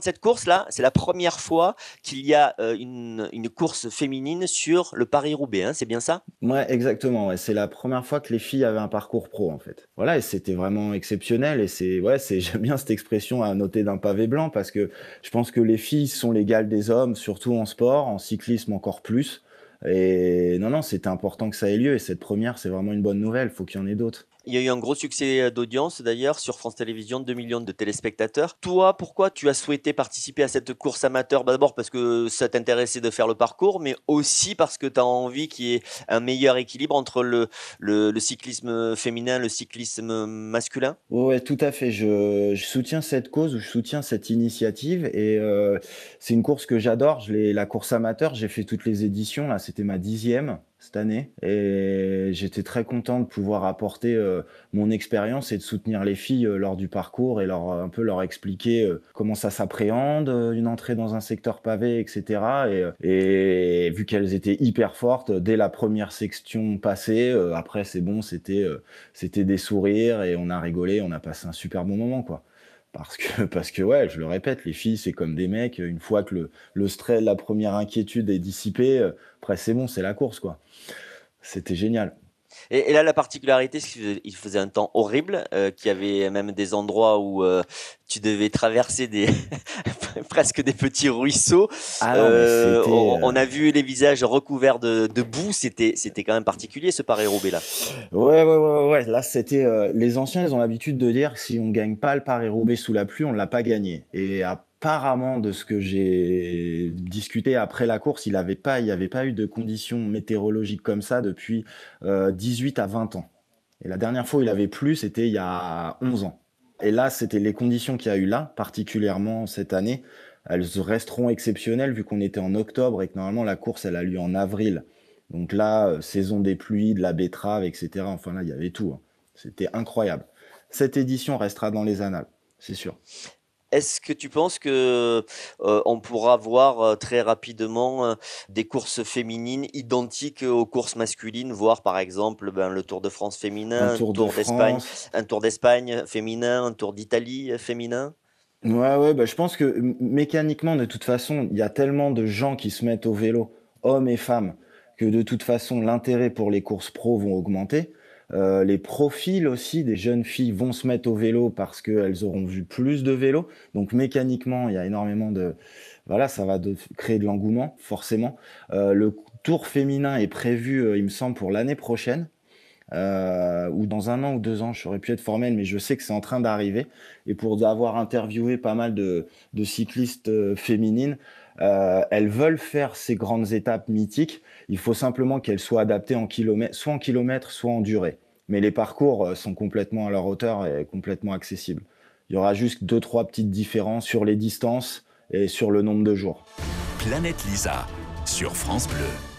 Cette course-là, c'est la première fois qu'il y a une course féminine sur le Paris-Roubaix, hein, c'est bien ça? Ouais, exactement, ouais. C'est la première fois que les filles avaient un parcours pro, en fait. Voilà et c'était vraiment exceptionnel et c'est ouais, c'est j'aime bien cette expression à noter d'un pavé blanc parce que je pense que les filles sont l'égale des hommes, surtout en sport, en cyclisme encore plus et non, non, c'était important que ça ait lieu et cette première, c'est vraiment une bonne nouvelle, faut qu'il y en ait d'autres. Il y a eu un gros succès d'audience d'ailleurs sur France Télévisions, 2 millions de téléspectateurs. Toi, pourquoi tu as souhaité participer à cette course amateur? Bah, d'abord parce que ça t'intéressait de faire le parcours, mais aussi parce que tu as envie qu'il y ait un meilleur équilibre entre le cyclisme féminin, le cyclisme masculin? Ouais, ouais, tout à fait. Je soutiens cette cause ou je soutiens cette initiative et c'est une course que j'adore. La course amateur, j'ai fait toutes les éditions. Là, c'était ma 10e cette année et j'étais très content de pouvoir apporter mon expérience et de soutenir les filles lors du parcours et un peu leur expliquer comment ça s'appréhende, une entrée dans un secteur pavé, etc. Et vu qu'elles étaient hyper fortes dès la première section passée, après c'est bon, c'était des sourires et on a rigolé, on a passé un super bon moment, quoi. Parce que ouais, je le répète, les filles, c'est comme des mecs, une fois que le stress, la première inquiétude est dissipée, après c'est bon, c'est la course, quoi. C'était génial. Et là, la particularité, c'est qu'il faisait un temps horrible, qu'il y avait même des endroits où tu devais traverser presque des petits ruisseaux. Ah non, mais On a vu les visages recouverts de boue. C'était quand même particulier ce Paris-Roubaix là. ouais, ouais, ouais, ouais, ouais, là, c'était, les anciens, ils ont l'habitude de dire que si on gagne pas le Paris-Roubaix sous la pluie, on l'a pas gagné et apparemment, de ce que j'ai discuté après la course, il y avait pas eu de conditions météorologiques comme ça depuis, 18 à 20 ans et la dernière fois où il avait plu, c'était il y a 11 ans et là, c'était les conditions qu'il y a eu là, particulièrement cette année, elles resteront exceptionnelles vu qu'on était en octobre et que normalement la course, elle a lieu en avril. Donc là, saison des pluies, de la betterave, etc. Enfin là, il y avait tout, hein. C'était incroyable. Cette édition restera dans les annales, c'est sûr. Est-ce que tu penses que on pourra voir très rapidement des courses féminines identiques aux courses masculines, voire par exemple ben, le Tour de France Un féminin, Tour de France. Un Tour d'Espagne féminin, un Tour d'Italie féminin? Ouais, ouais, bah, je pense que mécaniquement, de toute façon, il y a tellement de gens qui se mettent au vélo, hommes et femmes, que de toute façon, l'intérêt pour les courses pro vont augmenter. Les profils aussi des jeunes filles vont se mettre au vélo parce qu'elles auront vu plus de vélos. Donc mécaniquement, il y a énormément de... Voilà, créer de l'engouement, forcément. Le tour féminin est prévu, il me semble, pour l'année prochaine ou dans 1 an ou 2 ans, je saurais plus être formel, mais je sais que c'est en train d'arriver. Et pour avoir interviewé pas mal de cyclistes féminines, elles veulent faire ces grandes étapes mythiques. Il faut simplement qu'elles soient adaptées soit en kilomètres, soit en durée. Mais les parcours sont complètement à leur hauteur et complètement accessibles. Il y aura juste 2, 3 petites différences sur les distances et sur le nombre de jours. Planète Lisa sur France Bleu.